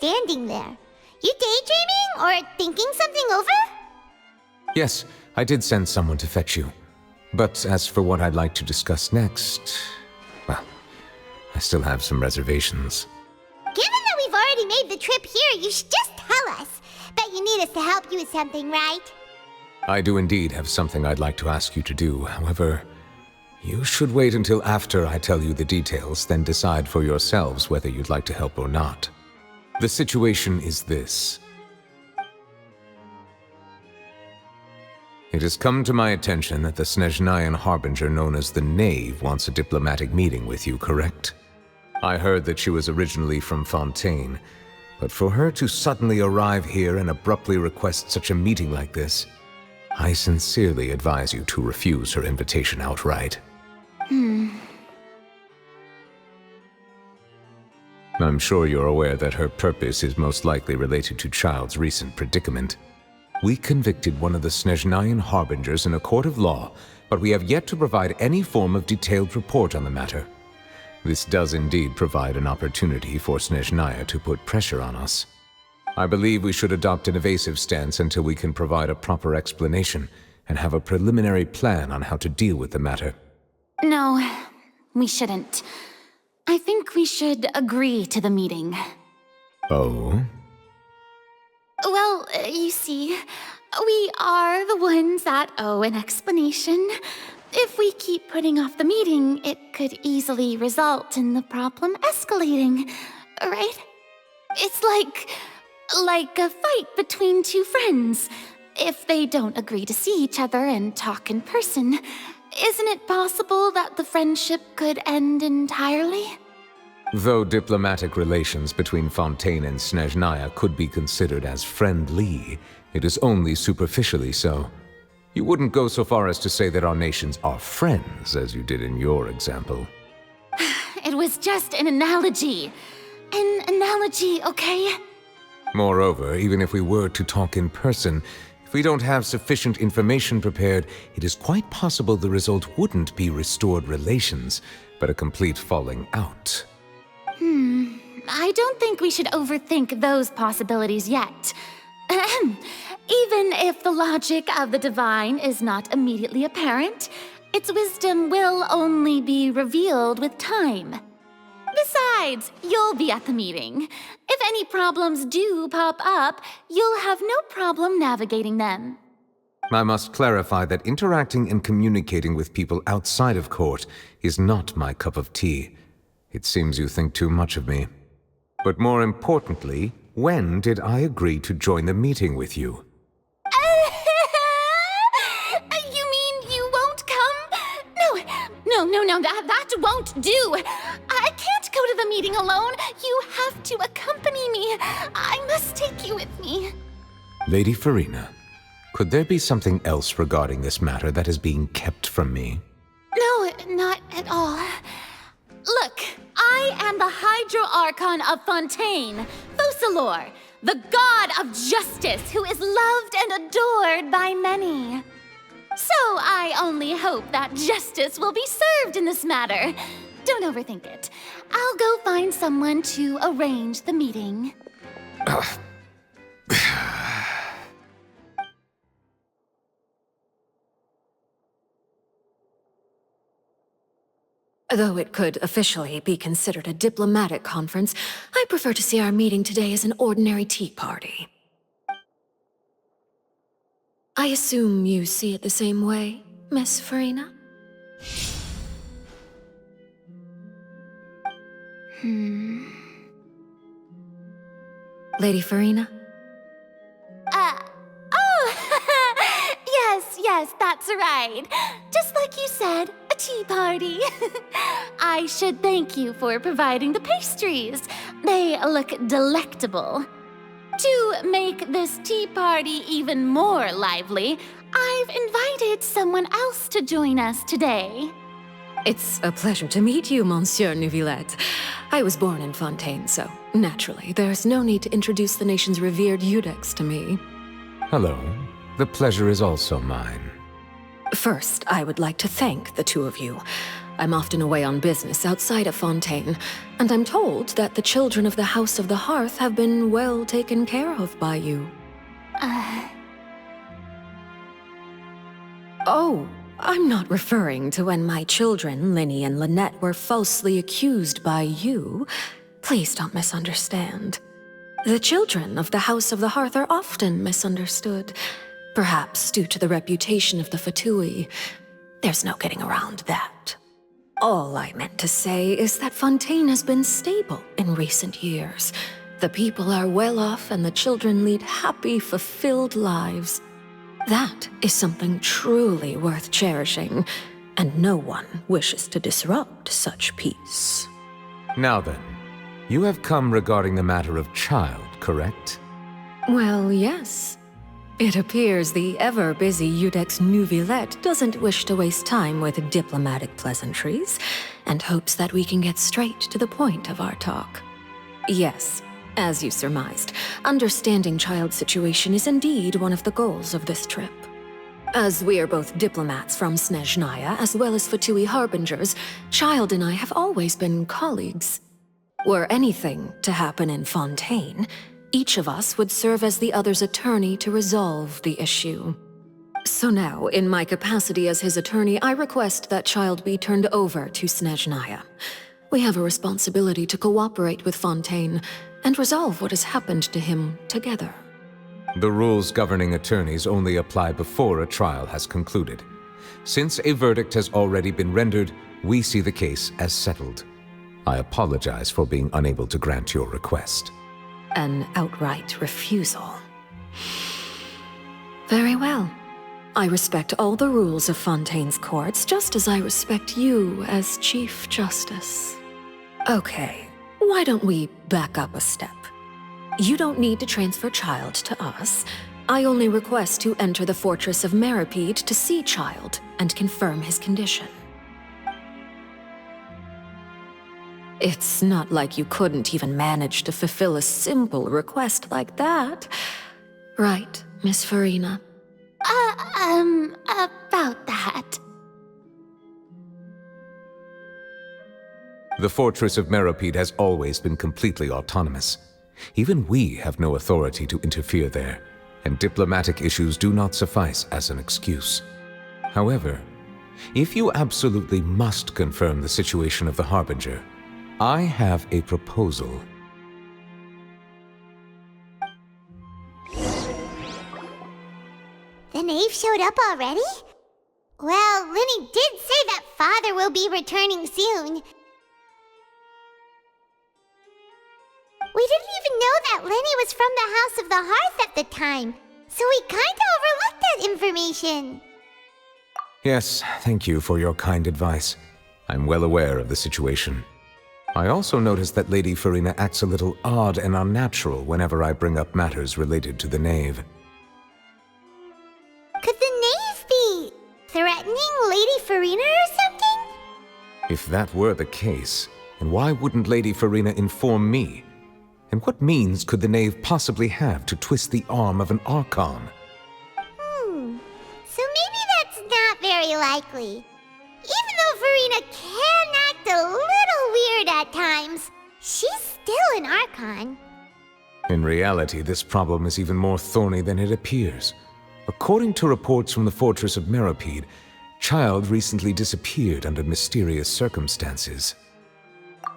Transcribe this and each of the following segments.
standing there. You daydreaming or thinking something over? Yes, I did send someone to fetch you. But as for what I'd like to discuss next, well, I still have some reservations. Given that we've already made the trip here, you should just tell us. Bet you need us to help you with something, right? I do indeed have something I'd like to ask you to do. However, you should wait until after I tell you the details, then decide for yourselves whether you'd like to help or not. The situation is this. It has come to my attention that the Snezhnayan harbinger known as the Knave wants a diplomatic meeting with you, correct? I heard that she was originally from Fontaine, but for her to suddenly arrive here and abruptly request such a meeting like this, I sincerely advise you to refuse her invitation outright. I'm sure you're aware that her purpose is most likely related to Childe's recent predicament. We convicted one of the Snezhnayan harbingers in a court of law, but we have yet to provide any form of detailed report on the matter. This does indeed provide an opportunity for Snezhnaya to put pressure on us. I believe we should adopt an evasive stance until we can provide a proper explanation and have a preliminary plan on how to deal with the matter. No, we shouldn't. I think we should agree to the meeting. Oh? Well, you see, we are the ones that owe an explanation. If we keep putting off the meeting, it could easily result in the problem escalating, right? It's like a fight between two friends. If they don't agree to see each other and talk in person, isn't it possible that the friendship could end entirely? Though diplomatic relations between Fontaine and Snezhnaya could be considered as friendly, it is only superficially so. You wouldn't go so far as to say that our nations are friends, as you did in your example. It was just an analogy. An analogy, okay? Moreover, even if we were to talk in person, if we don't have sufficient information prepared, it is quite possible the result wouldn't be restored relations, but a complete falling out. I don't think we should overthink those possibilities yet. Even if the logic of the divine is not immediately apparent, its wisdom will only be revealed with time. Besides, you'll be at the meeting. If any problems do pop up, you'll have no problem navigating them. I must clarify that interacting and communicating with people outside of court is not my cup of tea. It seems you think too much of me. But more importantly, when did I agree to join the meeting with you? You mean you won't come? No, that won't do. I can't go to the meeting alone. You have to accompany me. I must take you with me. Lady Furina, could there be something else regarding this matter that is being kept from me? No, not at all. Look, I am the Hydro Archon of Fontaine, Focalor, the god of justice who is loved and adored by many. So I only hope that justice will be served in this matter. Don't overthink it. I'll go find someone to arrange the meeting. Though it could officially be considered a diplomatic conference, I prefer to see our meeting today as an ordinary tea party. I assume you see it the same way, Miss Furina? Lady Furina? Yes, that's right. Just like you said, a tea party. I should thank you for providing the pastries. They look delectable. To make this tea party even more lively, I've invited someone else to join us today. It's a pleasure to meet you, Monsieur Neuvillette. I was born in Fontaine, so naturally, there's no need to introduce the nation's revered Eudex to me. Hello. The pleasure is also mine. First, I would like to thank the two of you. I'm often away on business outside of Fontaine, and I'm told that the children of the House of the Hearth have been well taken care of by you. Oh, I'm not referring to when my children, Linny and Lynette, were falsely accused by you. Please don't misunderstand. The children of the House of the Hearth are often misunderstood, perhaps due to the reputation of the Fatui. There's no getting around that. All I meant to say is that Fontaine has been stable in recent years. The people are well off and the children lead happy, fulfilled lives. That is something truly worth cherishing, and no one wishes to disrupt such peace. Now then, you have come regarding the matter of Childe, correct? Well, yes. It appears the ever-busy Iudex Neuvillette doesn't wish to waste time with diplomatic pleasantries, and hopes that we can get straight to the point of our talk. Yes, as you surmised, understanding Childe's situation is indeed one of the goals of this trip. As we are both diplomats from Snezhnaya as well as Fatui harbingers, Childe and I have always been colleagues. Were anything to happen in Fontaine, each of us would serve as the other's attorney to resolve the issue. So now, in my capacity as his attorney, I request that Childe be turned over to Snezhnaya. We have a responsibility to cooperate with Fontaine and resolve what has happened to him together. The rules governing attorneys only apply before a trial has concluded. Since a verdict has already been rendered, we see the case as settled. I apologize for being unable to grant your request. An outright refusal. Very well. I respect all the rules of Fontaine's courts, just as I respect you as Chief Justice. Okay, why don't we back up a step? You don't need to transfer Childe to us. I only request to enter the fortress of Meripede to see Childe and confirm his condition. It's not like you couldn't even manage to fulfill a simple request like that. Right, Miss Furina? About that. The fortress of Meripede has always been completely autonomous. Even we have no authority to interfere there, and diplomatic issues do not suffice as an excuse. However, if you absolutely must confirm the situation of the Harbinger, I have a proposal. The knave showed up already? Well, Linny did say that Father will be returning soon. We didn't even know that Linny was from the House of the Hearth at the time, so we kinda overlooked that information. Yes, thank you for your kind advice. I'm well aware of the situation. I also noticed that Lady Furina acts a little odd and unnatural whenever I bring up matters related to the knave. Could the knave be threatening Lady Furina or something? If that were the case, then why wouldn't Lady Furina inform me? And what means could the knave possibly have to twist the arm of an Archon? So maybe that's not very likely. Even though Furina can act a little weird at times, she's still an Archon. In reality, this problem is even more thorny than it appears. According to reports from the fortress of Meripede, Childe recently disappeared under mysterious circumstances.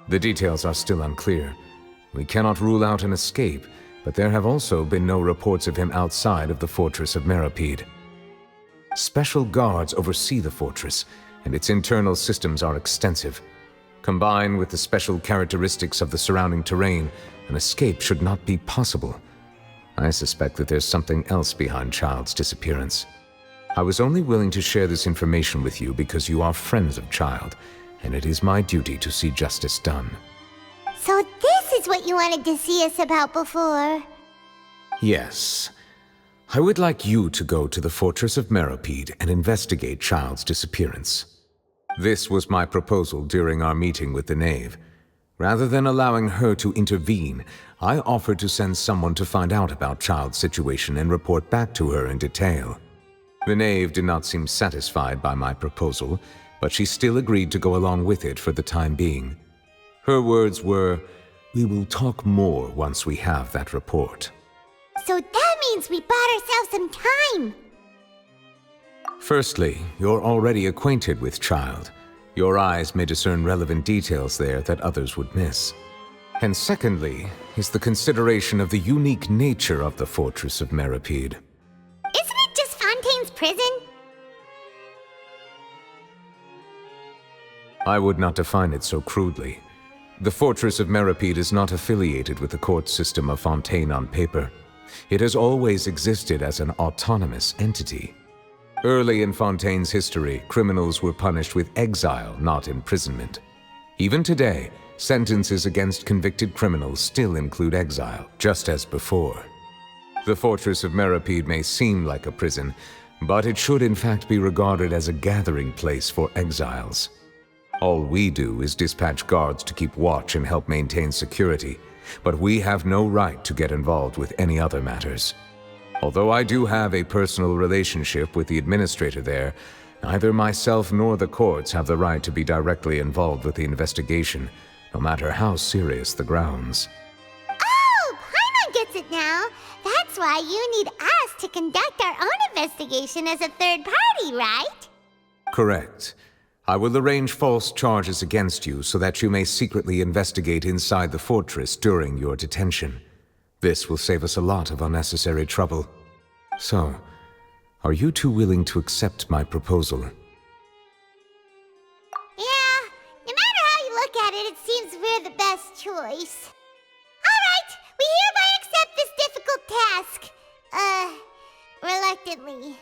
The details are still unclear. We cannot rule out an escape, but there have also been no reports of him outside of the fortress of Meripede. Special guards oversee the fortress, and its internal systems are extensive. Combined with the special characteristics of the surrounding terrain, an escape should not be possible. I suspect that there's something else behind Childe's disappearance. I was only willing to share this information with you because you are friends of Childe, and it is my duty to see justice done. So this is what you wanted to see us about before. Yes. I would like you to go to the fortress of Meripede and investigate Childe's disappearance. This was my proposal during our meeting with the knave. Rather than allowing her to intervene, I offered to send someone to find out about Childe's situation and report back to her in detail. The knave did not seem satisfied by my proposal, but she still agreed to go along with it for the time being. Her words were, "We will talk more once we have that report." So that means we bought ourselves some time. Firstly, you're already acquainted with Childe. Your eyes may discern relevant details there that others would miss. And secondly, is the consideration of the unique nature of the Fortress of Meripede. Isn't it just Fontaine's prison? I would not define it so crudely. The Fortress of Meripede is not affiliated with the court system of Fontaine on paper. It has always existed as an autonomous entity. Early in Fontaine's history, criminals were punished with exile, not imprisonment. Even today, sentences against convicted criminals still include exile, just as before. The Fortress of Meripede may seem like a prison, but it should in fact be regarded as a gathering place for exiles. All we do is dispatch guards to keep watch and help maintain security, but we have no right to get involved with any other matters. Although I do have a personal relationship with the administrator there, neither myself nor the courts have the right to be directly involved with the investigation, no matter how serious the grounds. Oh, Paimon gets it now. That's why you need us to conduct our own investigation as a third party, right? Correct. I will arrange false charges against you so that you may secretly investigate inside the fortress during your detention. This will save us a lot of unnecessary trouble. So, are you two willing to accept my proposal? Yeah, no matter how you look at it, it seems we're the best choice. Alright, we hereby accept this difficult task. Reluctantly.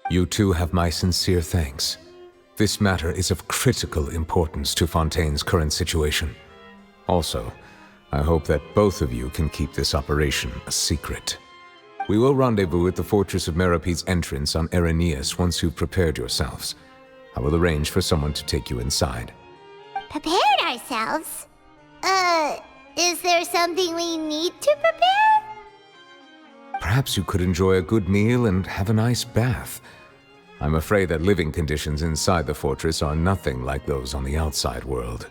You two have my sincere thanks. This matter is of critical importance to Fontaine's current situation. Also, I hope that both of you can keep this operation a secret. We will rendezvous at the Fortress of Meripede's entrance on Erinius once you've prepared yourselves. I will arrange for someone to take you inside. Prepared ourselves? Is there something we need to prepare? Perhaps you could enjoy a good meal and have a nice bath. I'm afraid that living conditions inside the fortress are nothing like those on the outside world.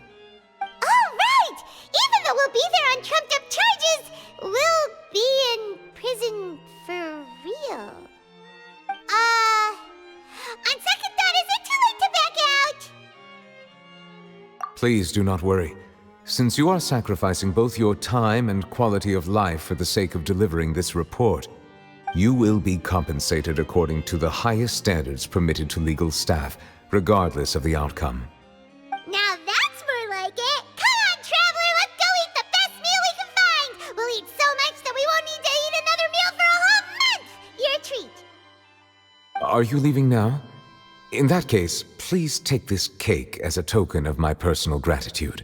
Oh, right! Even though we'll be there on trumped-up charges, we'll be in prison for real. On second thought, is it too late to back out? Please do not worry. Since you are sacrificing both your time and quality of life for the sake of delivering this report, you will be compensated according to the highest standards permitted to legal staff, regardless of the outcome. Now that's more like it! Come on, traveler, let's go eat the best meal we can find! We'll eat so much that we won't need to eat another meal for a whole month! Your treat! Are you leaving now? In that case, please take this cake as a token of my personal gratitude.